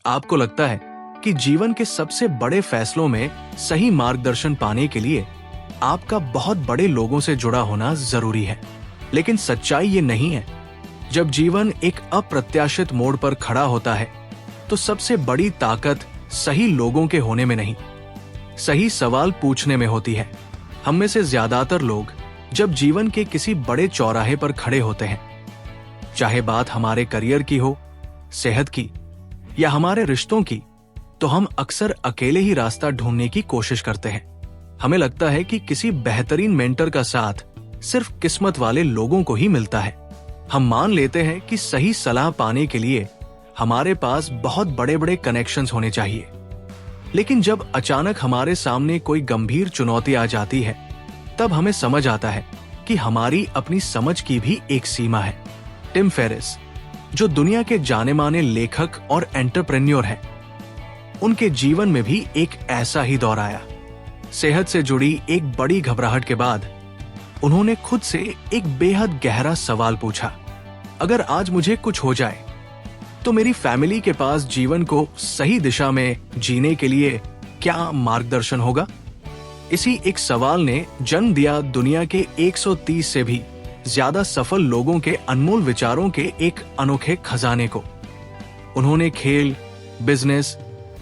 आपको लगता है कि जीवन के सबसे बड़े फैसलों में सही मार्गदर्शन पाने के लिए आपका बहुत बड़े लोगों से जुड़ा होना जरूरी है, लेकिन सच्चाई ये नहीं है। जब जीवन एक अप्रत्याशित मोड़ पर खड़ा होता है तो सबसे बड़ी ताकत सही लोगों के होने में नहीं, सही सवाल पूछने में होती है। हम में से ज्यादातर लोग जब जीवन के किसी बड़े चौराहे पर खड़े होते हैं, चाहे बात हमारे करियर की हो, सेहत की या हमारे रिश्तों की, तो हम अक्सर अकेले ही रास्ता ढूंढने की कोशिश करते हैं। हमें लगता है कि किसी बेहतरीन मेंटर का साथ सिर्फ किस्मत वाले लोगों को ही मिलता है। हम मान लेते हैं कि सही सलाह पाने के लिए हमारे पास बहुत बड़े बड़े कनेक्शंस होने चाहिए, लेकिन जब अचानक हमारे सामने कोई गंभीर चुनौती आ जाती है, तब हमें समझ आता है कि हमारी अपनी समझ की भी एक सीमा है। टिम फेरिस, जो दुनिया के जाने माने लेखक और एंटरप्रेन्योर हैं, उनके जीवन में भी एक ऐसा ही दौर आया। सेहत से जुड़ी एक बड़ी घबराहट के बाद उन्होंने खुद से एक बेहद गहरा सवाल पूछा, अगर आज मुझे कुछ हो जाए तो मेरी फैमिली के पास जीवन को सही दिशा में जीने के लिए क्या मार्गदर्शन होगा? इसी एक सवाल ने जन्म दिया दुनिया के 130 से भी ज्यादा सफल लोगों के अनमोल विचारों के एक अनोखे खजाने को। उन्होंने खेल, बिजनेस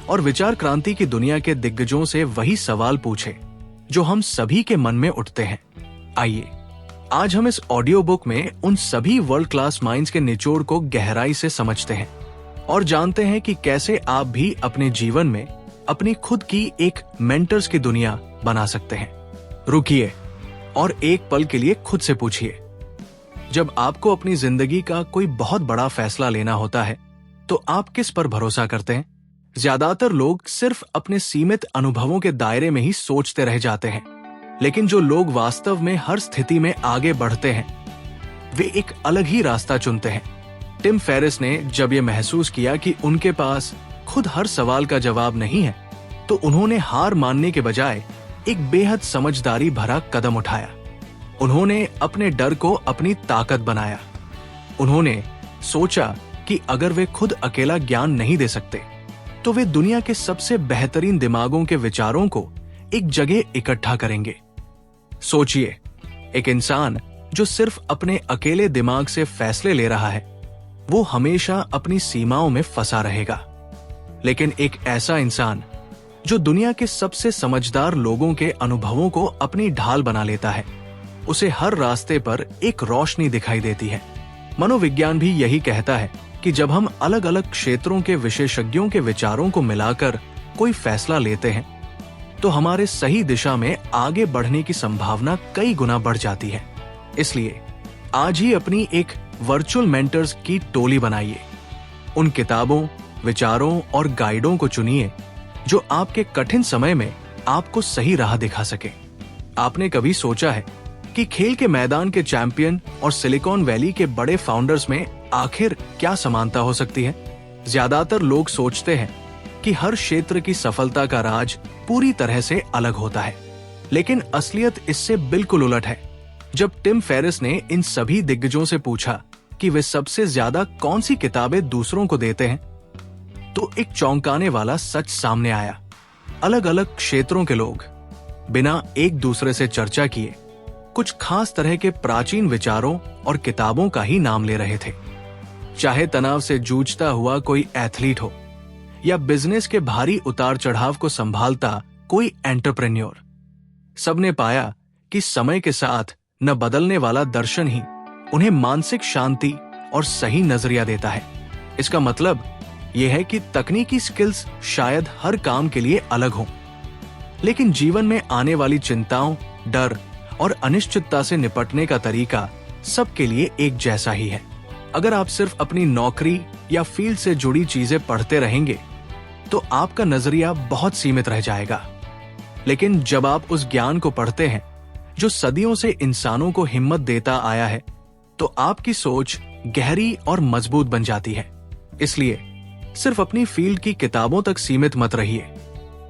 और विचार क्रांति की दुनिया के दिग्गजों से वही सवाल पूछे जो हम सभी के मन में उठते हैं। आइए आज हम इस ऑडियो बुक में उन सभी वर्ल्ड क्लास माइंड्स के निचोड़ को गहराई से समझते हैं और जानते हैं कि कैसे आप भी अपने जीवन में अपनी खुद की एक मेंटर्स की दुनिया बना सकते हैं। रुकिए और एक पल के लिए खुद से पूछिए, जब आपको अपनी जिंदगी का कोई बहुत बड़ा फैसला लेना होता है तो आप किस पर भरोसा करते हैं? ज्यादातर लोग सिर्फ अपने सीमित अनुभवों के दायरे में ही सोचते रह जाते हैं, लेकिन जो लोग वास्तव में हर स्थिति में आगे बढ़ते हैं, वे एक अलग ही रास्ता चुनते हैं। टिम फेरिस ने जब ये महसूस किया कि उनके पास खुद हर सवाल का जवाब नहीं है, तो उन्होंने हार मानने के बजाय एक बेहद समझदारी भरा कदम उठाया। उन्होंने अपने डर को अपनी ताकत बनाया। उन्होंने सोचा कि अगर वे खुद अकेला ज्ञान नहीं दे सकते, तो वे दुनिया के सबसे बेहतरीन दिमागों के विचारों को एक जगह इकट्ठा करेंगे। सोचिए, एक इंसान जो सिर्फ अपने अकेले दिमाग से फैसले ले रहा है, वो हमेशा अपनी सीमाओं में फंसा रहेगा। लेकिन एक ऐसा इंसान जो दुनिया के सबसे समझदार लोगों के अनुभवों को अपनी ढाल बना लेता है, उसे हर रास्ते पर एक रोशनी दिखाई देती है। मनोविज्ञान भी यही कहता है कि जब हम अलग अलग क्षेत्रों के विशेषज्ञों के विचारों को मिलाकर कोई फैसला लेते हैं, तो हमारे सही दिशा में आगे बढ़ने की संभावना कई गुना बढ़ जाती है। इसलिए आज ही अपनी एक वर्चुअल मेंटर्स की टोली बनाइए। उन किताबों, विचारों और गाइडों को चुनिए जो आपके कठिन समय में आपको सही राह दिखा सके। आपने कभी सोचा है कि खेल के मैदान के चैंपियन और सिलिकॉन वैली के बड़े फाउंडर्स में आखिर क्या समानता हो सकती है? ज्यादातर लोग सोचते हैं कि हर क्षेत्र की सफलता का राज पूरी तरह से अलग होता है, लेकिन असलियत इससे बिल्कुल उलट है। जब टिम फेरिस ने इन सभी दिग्गजों से पूछा कि वे सबसे ज्यादा कौन सी किताबें दूसरों को देते हैं, तो एक चौंकाने वाला सच सामने आया। अलग अलग क्षेत्रों के लोग बिना एक दूसरे से चर्चा किए कुछ खास तरह के प्राचीन विचारों और किताबों का ही नाम ले रहे थे। चाहे तनाव से जूझता हुआ कोई एथलीट हो या बिजनेस के भारी उतार चढ़ाव को संभालता कोई एंटरप्रेन्योर, सबने पाया कि समय के साथ न बदलने वाला दर्शन ही उन्हें मानसिक शांति और सही नजरिया देता है। इसका मतलब यह है कि तकनीकी स्किल्स शायद हर काम के लिए अलग हों, लेकिन जीवन में आने वाली चिंताओं, डर और अनिश्चितता से निपटने का तरीका सबके लिए एक जैसा ही है। अगर आप सिर्फ अपनी नौकरी या फील्ड से जुड़ी चीजें पढ़ते रहेंगे, तो आपका नजरिया बहुत सीमित रह जाएगा। लेकिन जब आप उस ज्ञान को पढ़ते हैं जो सदियों से इंसानों को हिम्मत देता आया है, तो आपकी सोच गहरी और मजबूत बन जाती है। इसलिए सिर्फ अपनी फील्ड की किताबों तक सीमित मत रहिए।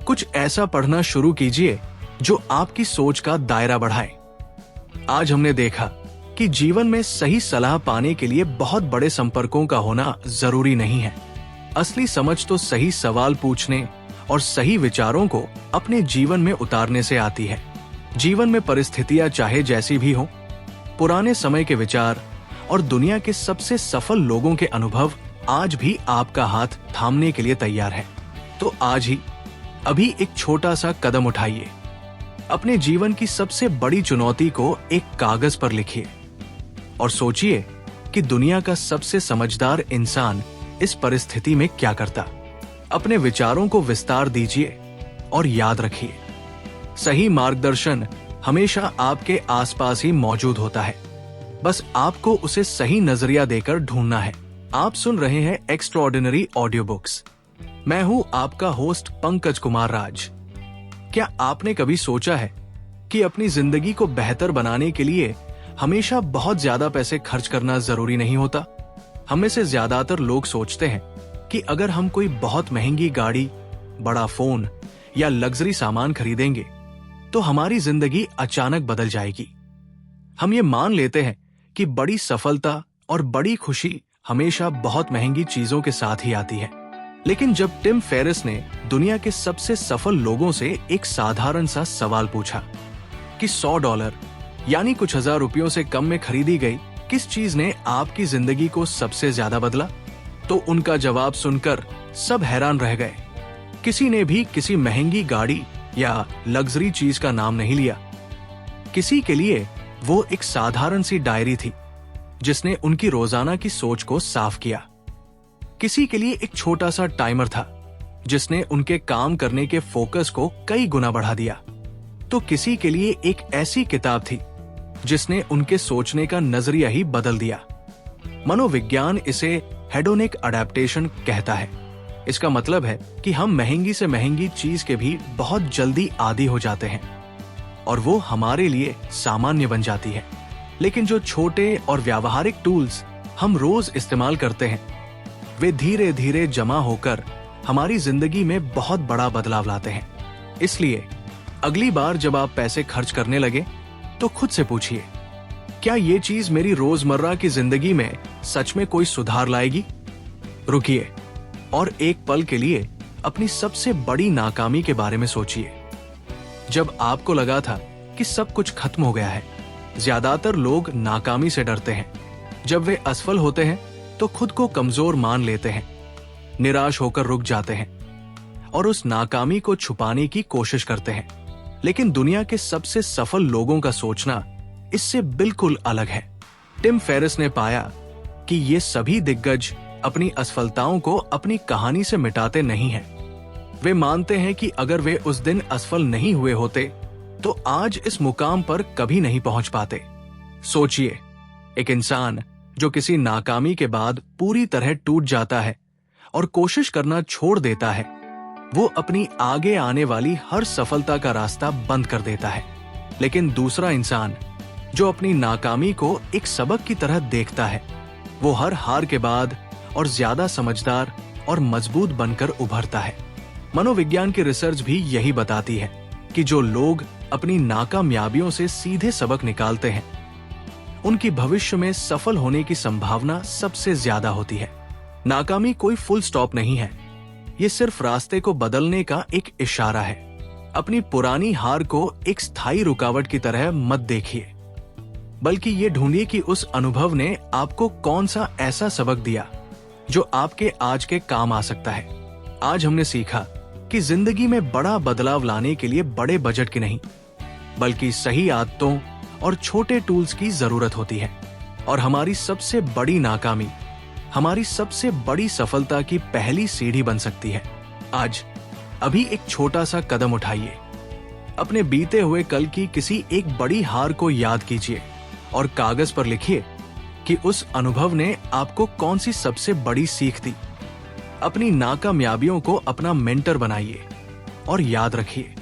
कुछ ऐसा पढ़ना शुरू कीजिए जो आपकी सोच का दायरा बढ़ाए। आज हमने देखा कि जीवन में सही सलाह पाने के लिए बहुत बड़े संपर्कों का होना जरूरी नहीं है। असली समझ तो सही सवाल पूछने और सही विचारों को अपने जीवन में उतारने से आती है। जीवन में परिस्थितियां चाहे जैसी भी हो, पुराने समय के विचार और दुनिया के सबसे सफल लोगों के अनुभव आज भी आपका हाथ थामने के लिए तैयार है। तो आज ही अभी एक छोटा सा कदम उठाइए। अपने जीवन की सबसे बड़ी चुनौती को एक कागज पर लिखिए और सोचिए कि दुनिया का सबसे समझदार इंसान इस परिस्थिति में क्या करता। अपने विचारों को विस्तार दीजिए और याद रखिए, सही मार्गदर्शन हमेशा आपके आसपास ही मौजूद होता है। बस आपको उसे सही नजरिया देकर ढूंढना है। आप सुन रहे हैं एक्स्ट्राऑर्डिनरी ऑडियो बुक्स। मैं हूं आपका होस्ट पंकज कुमार राज। क्या आपने कभी सोचा है कि अपनी जिंदगी को बेहतर बनाने के लिए हमेशा बहुत ज्यादा पैसे खर्च करना जरूरी नहीं होता? हम में से ज्यादातर लोग सोचते हैं कि अगर हम कोई बहुत महंगी गाड़ी, बड़ा फोन या लग्जरी सामान खरीदेंगे तो हमारी जिंदगी अचानक बदल जाएगी। हम ये मान लेते हैं कि बड़ी सफलता और बड़ी खुशी हमेशा बहुत महंगी चीजों के साथ ही आती है। लेकिन जब टिम फेरिस ने दुनिया के सबसे सफल लोगों से एक साधारण सा सवाल पूछा कि $100 यानी कुछ हजार रुपयों से कम में खरीदी गई किस चीज ने आपकी जिंदगी को सबसे ज्यादा बदला, तो उनका जवाब सुनकर सब हैरान रह गए। किसी ने भी किसी महंगी गाड़ी या लग्जरी चीज का नाम नहीं लिया। किसी के लिए वो एक साधारण सी डायरी थी जिसने उनकी रोजाना की सोच को साफ किया। किसी के लिए एक छोटा सा टाइमर था जिसने उनके काम करने के फोकस को कई गुना बढ़ा दिया। तो किसी के लिए एक ऐसी किताब थी जिसने उनके सोचने का नजरिया ही बदल दिया। मनोविज्ञान इसे हेडोनिक अडेप्टेशन कहता है। इसका मतलब है कि हम महंगी से महंगी चीज के भी बहुत जल्दी आदी हो जाते हैं और वो हमारे लिए सामान्य बन जाती है। लेकिन जो छोटे और व्यावहारिक टूल्स हम रोज इस्तेमाल करते हैं वे धीरे धीरे जमा होकर हमारी जिंदगी में बहुत बड़ा बदलाव लाते हैं। इसलिए अगली बार जब आप पैसे खर्च करने लगे तो खुद से पूछिए, क्या ये चीज मेरी रोजमर्रा की जिंदगी में सच में कोई सुधार लाएगी? रुकिए और एक पल के लिए अपनी सबसे बड़ी नाकामी के बारे में सोचिए। जब आपको लगा था कि सब कुछ खत्म हो गया है। ज्यादातर लोग नाकामी से डरते हैं। जब वे असफल होते हैं तो खुद को कमजोर मान लेते हैं, निराश होकर रुक जाते हैं और उस नाकामी को छुपाने की कोशिश करते हैं। लेकिन दुनिया के सबसे सफल लोगों का सोचना इससे बिल्कुल अलग है। टिम फेरिस ने पाया कि ये सभी दिग्गज अपनी असफलताओं को अपनी कहानी से मिटाते नहीं हैं। वे मानते हैं कि अगर वे उस दिन असफल नहीं हुए होते तो आज इस मुकाम पर कभी नहीं पहुंच पाते। सोचिए, एक इंसान जो किसी नाकामी के बाद पूरी तरह टूट जाता है और कोशिश करना छोड़ देता है, वो अपनी आगे आने वाली हर सफलता का रास्ता बंद कर देता है। लेकिन दूसरा इंसान जो अपनी नाकामी को एक सबक की तरह देखता है, वो हर हार के बाद और ज्यादा समझदार और मजबूत बनकर उभरता है। मनोविज्ञान की रिसर्च भी यही बताती है कि जो लोग अपनी नाकामयाबियों से सीधे सबक निकालते हैं, उनकी भविष्य में सफल होने की संभावना सबसे ज्यादा होती है। नाकामी कोई फुल स्टॉप नहीं है, ये सिर्फ रास्ते को बदलने का एक इशारा है। अपनी पुरानी हार को एक स्थायी रुकावट की तरह मत देखिए, बल्कि ये ढूंढिए कि उस अनुभव ने आपको कौन सा ऐसा सबक दिया जो आपके आज के काम आ सकता है। आज हमने सीखा कि जिंदगी में बड़ा बदलाव लाने के लिए बड़े बजट की नहीं, बल्कि सही आदतों और छोटे टूल्स की जरूरत होती है। और हमारी सबसे बड़ी नाकामी हमारी सबसे बड़ी सफलता की पहली सीढ़ी बन सकती है। आज अभी एक छोटा सा कदम उठाइए। अपने बीते हुए कल की किसी एक बड़ी हार को याद कीजिए और कागज पर लिखिए कि उस अनुभव ने आपको कौन सी सबसे बड़ी सीख दी। अपनी नाकामयाबियों को अपना मेंटर बनाइए और याद रखिए,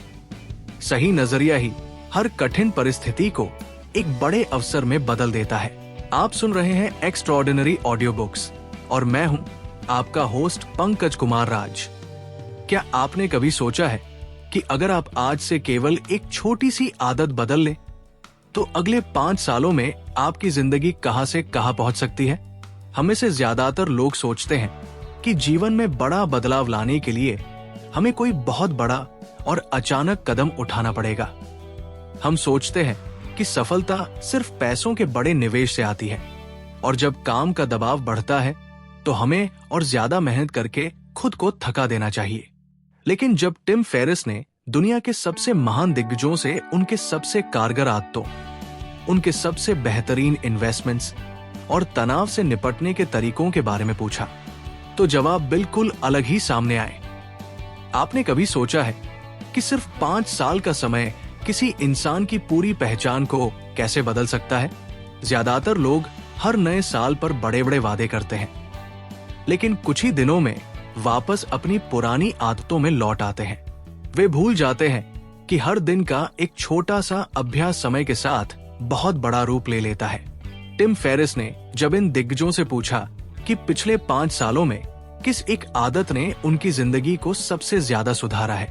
सही नजरिया ही हर कठिन परिस्थिति को एक बड़े अवसर में बदल देता है। आप सुन रहे हैं एक्स्ट्राऑर्डिनरी ऑडियो बुक्स और मैं हूं आपका होस्ट पंकज कुमार राज। क्या आपने कभी सोचा है कि अगर आप आज से केवल एक छोटी सी आदत बदल लें तो अगले 5 सालों में आपकी जिंदगी कहां से कहां पहुंच सकती है? हमें से ज्यादातर लोग सोचते हैं कि जीवन में बड़ा बदलाव लाने के लिए हमें कोई बहुत बड़ा और अचानक कदम उठाना पड़ेगा। हम सोचते हैं कि सफलता सिर्फ पैसों के बड़े निवेश से आती है, और जब काम का दबाव बढ़ता है तो हमें और ज्यादा मेहनत करके खुद को थका देना चाहिए। लेकिन जब टिम फेरिस ने दुनिया के सबसे महान दिग्गजों से उनके सबसे कारगर आदतों, उनके सबसे बेहतरीन इन्वेस्टमेंट्स और तनाव से निपटने के तरीकों के बारे में पूछा, तो जवाब बिल्कुल अलग ही सामने आए। आपने कभी सोचा है कि सिर्फ 5 साल का समय किसी इंसान की पूरी पहचान को कैसे बदल सकता है? ज्यादातर लोग हर नए साल पर बड़े बड़े वादे करते हैं, लेकिन कुछ ही दिनों में वापस अपनी पुरानी आदतों में लौट आते हैं। वे भूल जाते हैं कि हर दिन का एक छोटा सा अभ्यास समय के साथ बहुत बड़ा रूप ले लेता है। टिम फेरिस ने जब इन दिग्गजों से पूछा कि पिछले 5 सालों में किस एक आदत ने उनकी जिंदगी को सबसे ज्यादा सुधारा है,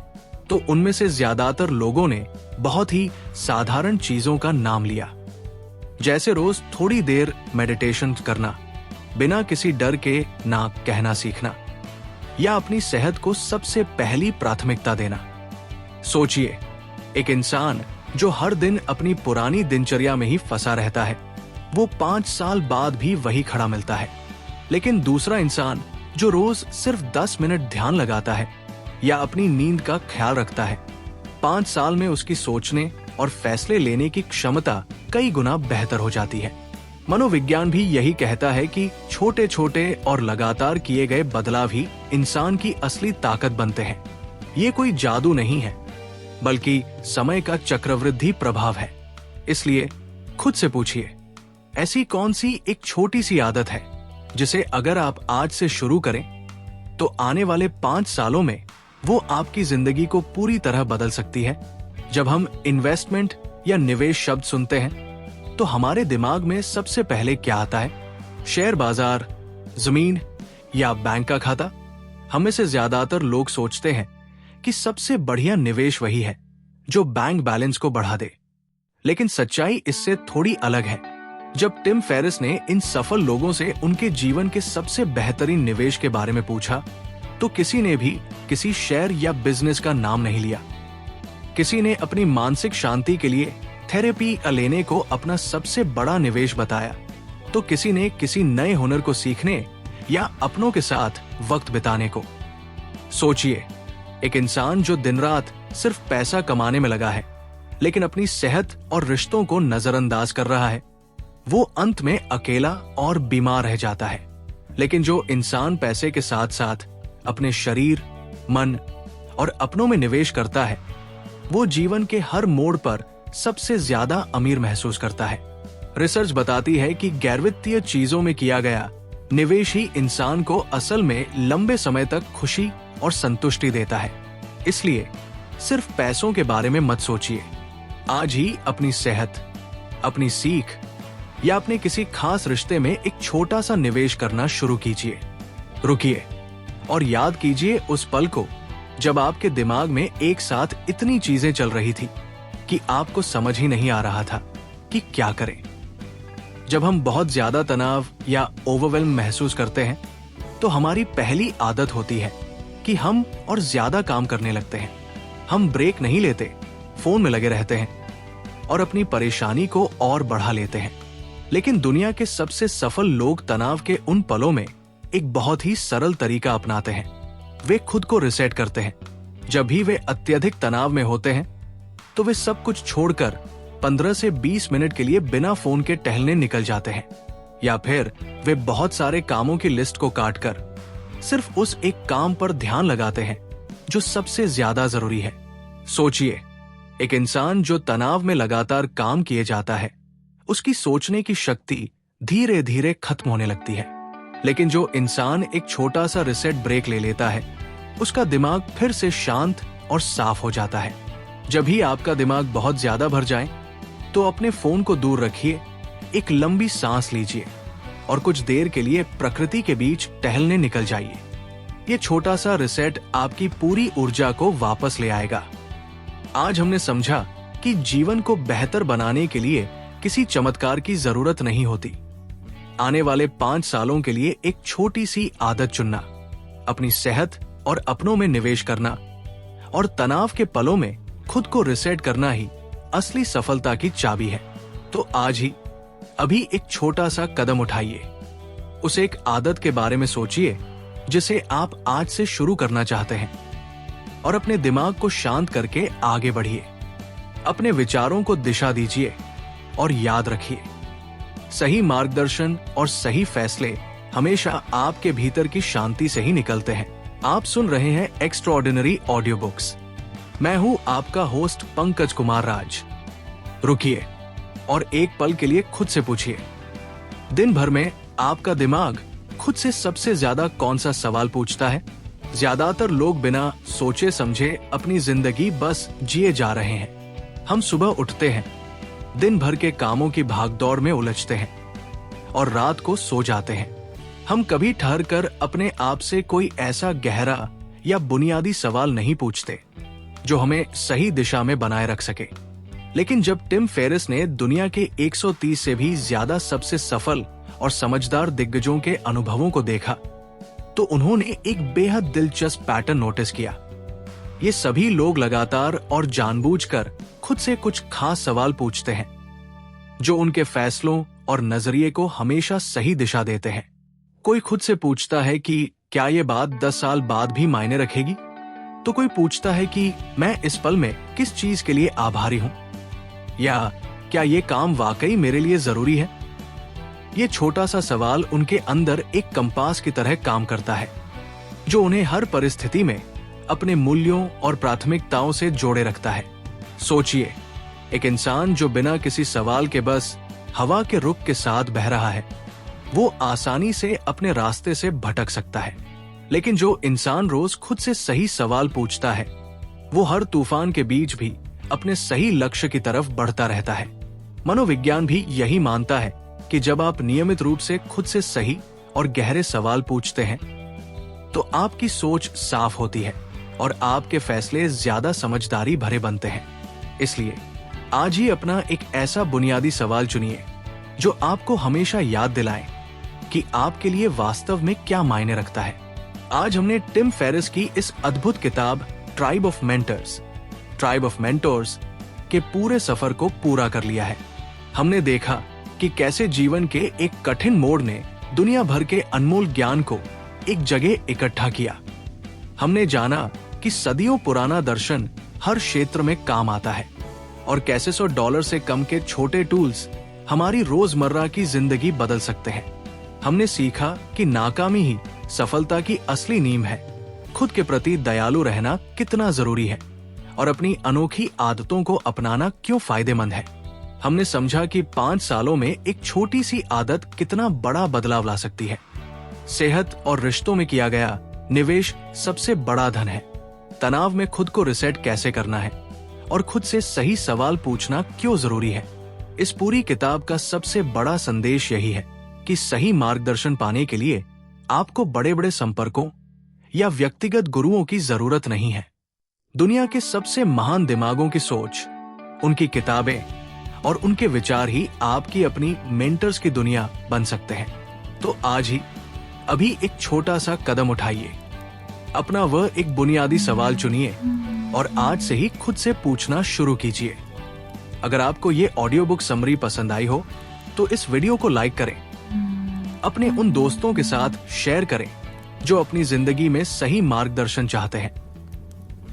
तो उनमें से ज्यादातर लोगों ने बहुत ही साधारण चीजों का नाम लिया, जैसे रोज थोड़ी देर मेडिटेशन करना, बिना किसी डर के ना कहना सीखना, या अपनी सेहत को सबसे पहली प्राथमिकता देना। सोचिए, एक इंसान जो हर दिन अपनी पुरानी दिनचर्या में ही फंसा रहता है, वो 5 साल बाद भी वही खड़ा मिलता है। लेकिन दूसरा इंसान जो रोज सिर्फ 10 मिनट ध्यान लगाता है या अपनी नींद का ख्याल रखता है, 5 साल में उसकी सोचने और फैसले लेने की क्षमता कई गुना बेहतर हो जाती है। मनोविज्ञान भी यही कहता है कि छोटे छोटे और लगातार किए गए बदलाव ही इंसान की असली ताकत बनते हैं। ये कोई जादू नहीं है, बल्कि समय का चक्रवृद्धि प्रभाव है। इसलिए खुद से पूछिए, ऐसी कौन सी एक छोटी सी आदत है जिसे अगर आप आज से शुरू करें तो आने वाले 5 सालों में वो आपकी जिंदगी को पूरी तरह बदल सकती है। जब हम इन्वेस्टमेंट या निवेश शब्द सुनते हैं तो हमारे दिमाग में सबसे पहले क्या आता है? शेयर बाजार, जमीन या बैंक का खाता? हमें से ज्यादातर लोग सोचते हैं कि सबसे बढ़िया निवेश वही है जो बैंक बैलेंस को बढ़ा दे, लेकिन सच्चाई इससे थोड़ी अलग है। जब टिम फेरिस ने इन सफल लोगों से उनके जीवन के सबसे बेहतरीन निवेश के बारे में पूछा, तो किसी ने भी किसी शेयर या बिजनेस का नाम नहीं लिया। किसी ने अपनी मानसिक शांति के लिए थेरेपी लेने को अपना सबसे बड़ा निवेश बताया, तो किसी ने किसी नए हुनर को सीखने या अपनों के साथ वक्त बिताने को। सोचिए, एक इंसान जो दिन रात सिर्फ पैसा कमाने में लगा है, लेकिन अपनी सेहत और रिश्तों को नजरअंदाज कर रहा है, वो अंत में अकेला और बीमार रह जाता है। लेकिन जो इंसान पैसे के साथ साथ अपने शरीर, मन और अपनों में निवेश करता है, वो जीवन के हर मोड़ पर सबसे ज्यादा अमीर महसूस करता है। रिसर्च बताती है कि गैरवित्तीय चीजों में किया गया निवेश ही इंसान को असल में लंबे समय तक खुशी और संतुष्टि देता है। इसलिए सिर्फ पैसों के बारे में मत सोचिए। आज ही अपनी सेहत, अपनी सीख या अपने किसी खास रिश्ते में एक छोटा सा निवेश करना शुरू कीजिए। रुकिए और याद कीजिए उस पल को जब आपके दिमाग में एक साथ इतनी चीजें चल रही थी कि आपको समझ ही नहीं आ रहा था कि क्या करें। जब हम बहुत ज्यादा तनाव या ओवरवेल्म महसूस करते हैं तो हमारी पहली आदत होती है कि हम और ज्यादा काम करने लगते हैं। हम ब्रेक नहीं लेते, फोन में लगे रहते हैं और अपनी परेशानी को और बढ़ा लेते हैं। लेकिन दुनिया के सबसे सफल लोग तनाव के उन पलों में एक बहुत ही सरल तरीका अपनाते हैं। वे खुद को रिसेट करते हैं। जब भी वे अत्यधिक तनाव में होते हैं तो वे सब कुछ छोड़कर 15 से 20 मिनट के लिए बिना फोन के टहलने निकल जाते हैं, या फिर वे बहुत सारे कामों की लिस्ट को काटकर सिर्फ उस एक काम पर ध्यान लगाते हैं जो सबसे ज्यादा जरूरी है। सोचिए, एक इंसान जो तनाव में लगातार काम किए जाता है, उसकी सोचने की शक्ति धीरे धीरे खत्म होने लगती है। लेकिन जो इंसान एक छोटा सा रिसेट ब्रेक ले लेता है, उसका दिमाग फिर से शांत और साफ हो जाता है। जब भी आपका दिमाग बहुत ज्यादा भर जाए तो अपने फोन को दूर रखिए, एक लंबी सांस लीजिए और कुछ देर के लिए प्रकृति के बीच टहलने निकल जाइए। ये छोटा सा रिसेट आपकी पूरी ऊर्जा को वापस ले आएगा। आज हमने समझा कि जीवन को बेहतर बनाने के लिए किसी चमत्कार की जरूरत नहीं होती। आने वाले 5 सालों के लिए एक छोटी सी आदत चुनना, अपनी सेहत और अपनों में निवेश करना और तनाव के पलों में खुद को रिसेट करना ही असली सफलता की चाबी है। तो आज ही अभी एक छोटा सा कदम उठाइए। उस एक आदत के बारे में सोचिए जिसे आप आज से शुरू करना चाहते हैं और अपने दिमाग को शांत करके आगे बढ़िए। अपने विचारों को दिशा दीजिए और याद रखिए, सही मार्गदर्शन और सही फैसले हमेशा आपके भीतर की शांति से ही निकलते हैं। आप सुन रहे हैं एक्स्ट्राऑर्डिनरी ऑडियो बुक्स। मैं हूं आपका होस्ट पंकज कुमार राज। रुकिए और एक पल के लिए खुद से पूछिए, दिन भर में आपका दिमाग खुद से सबसे ज्यादा कौन सा सवाल पूछता है? ज्यादातर लोग बिना सोचे समझे अपनी जिंदगी बस जिए जा रहे हैं। हम सुबह उठते हैं, दिन भर के कामों की भागदौड़ में उलझते हैं और रात को सो जाते हैं। हम कभी ठहर कर अपने आप से कोई ऐसा गहरा या बुनियादी सवाल नहीं पूछते जो हमें सही दिशा में बनाए रख सके। लेकिन जब टिम फेरिस ने दुनिया के 130 से भी ज्यादा सबसे सफल और समझदार दिग्गजों के अनुभवों को देखा, तो उन्होंने एक बेहद दिलचस्प पैटर्न नोटिस किया। ये सभी लोग लगातार और जानबूझकर खुद से कुछ खास सवाल पूछते हैं जो उनके फैसलों और नजरिए को हमेशा सही दिशा देते हैं। कोई खुद से पूछता है कि क्या ये बात 10 साल बाद भी मायने रखेगी, तो कोई पूछता है कि मैं इस पल में किस चीज के लिए आभारी हूं, या क्या ये काम वाकई मेरे लिए जरूरी है। ये छोटा सा सवाल उनके अंदर एक कंपास की तरह काम करता है जो उन्हें हर परिस्थिति में अपने मूल्यों और प्राथमिकताओं से जोड़े रखता है। सोचिए, एक इंसान जो बिना किसी सवाल के बस हवा के रुख के साथ बह रहा है, वो आसानी से अपने रास्ते से भटक सकता है। लेकिन जो इंसान रोज खुद से सही सवाल पूछता है, वो हर तूफान के बीच भी अपने सही लक्ष्य की तरफ बढ़ता रहता है। मनोविज्ञान भी यही मानता है कि जब आप नियमित रूप से खुद से सही और गहरे सवाल पूछते हैं, तो आपकी सोच साफ होती है और आपके फैसले ज्यादा समझदारी भरे बनते हैं। इसलिए आज ही अपना एक ऐसा बुनियादी सवाल चुनिए जो आपको हमेशा याद दिलाए कि आपके लिए वास्तव में क्या मायने रखता है। आज हमने टिम फेरिस की इस अद्भुत किताब ट्राइब ऑफ मेंटोर्स के पूरे सफर को पूरा कर लिया है। हमने देखा कि कैसे जीवन के एक कठिन मोड़ ने दुनिया भर के अनमोल ज्ञान को एक जगह इकट्ठा किया। हमने जाना कि सदियों पुराना दर्शन हर क्षेत्र में काम आता है और कैसे $100 से कम के छोटे टूल्स हमारी रोजमर्रा की जिंदगी बदल सकते हैं। हमने सीखा कि नाकामी ही सफलता की असली नींव है, खुद के प्रति दयालु रहना कितना जरूरी है और अपनी अनोखी आदतों को अपनाना क्यों फायदेमंद है। हमने समझा कि 5 सालों में एक छोटी सी आदत कितना बड़ा बदलाव ला सकती है। सेहत और रिश्तों में किया गया निवेश सबसे बड़ा धन है। तनाव में खुद को रिसेट कैसे करना है और खुद से सही सवाल पूछना क्यों जरूरी है। इस पूरी किताब का सबसे बड़ा संदेश यही है कि सही मार्गदर्शन पाने के लिए आपको बड़े बड़े संपर्कों या व्यक्तिगत गुरुओं की जरूरत नहीं है। दुनिया के सबसे महान दिमागों की सोच, उनकी किताबें और उनके विचार ही आपकी अपनी मेंटर्स की दुनिया बन सकते हैं। तो आज ही अभी एक छोटा सा कदम उठाइए, अपना वह एक बुनियादी सवाल चुनिए और आज से ही खुद से पूछना शुरू कीजिए। अगर आपको ये ऑडियो बुक समरी पसंद आई हो तो इस वीडियो को लाइक करें, अपने उन दोस्तों के साथ शेयर करें जो अपनी जिंदगी में सही मार्गदर्शन चाहते हैं,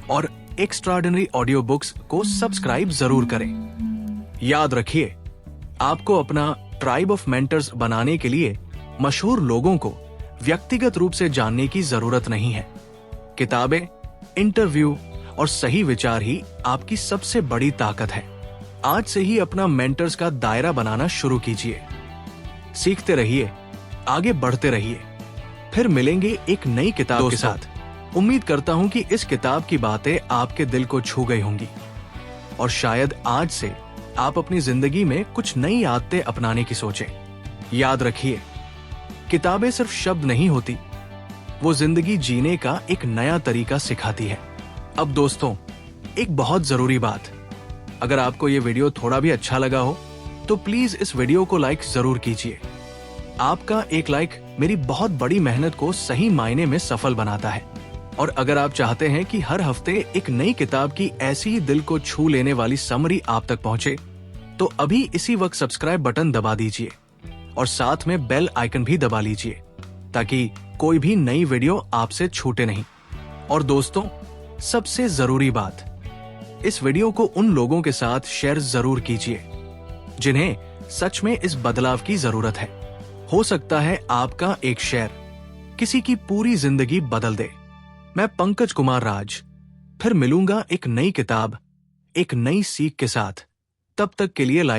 और एक्स्ट्राऑर्डिनरी ऑडियो बुक्स को सब्सक्राइब जरूर करें। याद रखिए, आपको अपना ट्राइब ऑफ मेंटर्स बनाने के लिए मशहूर लोगों को व्यक्तिगत रूप से जानने की जरूरत नहीं है। किताबें, इंटरव्यू और सही विचार ही आपकी सबसे बड़ी ताकत है। आज से ही अपना मेंटर्स का दायरा बनाना शुरू कीजिए। सीखते रहिए, आगे बढ़ते रहिए। फिर मिलेंगे एक नई किताब के साथ। उम्मीद करता हूं कि इस किताब की बातें आपके दिल को छू गई होंगी और शायद आज से आप अपनी जिंदगी में कुछ नई आदतें अपनाने की सोचें। याद रखिए, किताबें सिर्फ शब्द नहीं होती, वो जिंदगी जीने का एक नया तरीका सिखाती है। अब दोस्तों, एक बहुत जरूरी बात, अगर आपको ये वीडियो थोड़ा भी अच्छा लगा हो तो प्लीज इस वीडियो को लाइक जरूर कीजिए। आपका एक लाइक मेरी बहुत बड़ी मेहनत को सही मायने में सफल बनाता है। और अगर आप चाहते हैं कि हर हफ्ते एक नई किताब की ऐसी ही दिल को छू लेने वाली समरी आप तक पहुंचे, तो अभी इसी वक्त सब्सक्राइब बटन दबा दीजिए और साथ में बेल आइकन भी दबा लीजिए, ताकि कोई भी नई वीडियो आपसे छूटे नहीं। और दोस्तों, सबसे जरूरी बात, इस वीडियो को उन लोगों के साथ शेयर जरूर कीजिए जिन्हें सच में इस बदलाव की जरूरत है। हो सकता है आपका एक शेयर किसी की पूरी जिंदगी बदल दे। मैं पंकज कुमार राज फिर मिलूंगा एक नई किताब, एक नई सीख के साथ। तब तक के लिए लाइक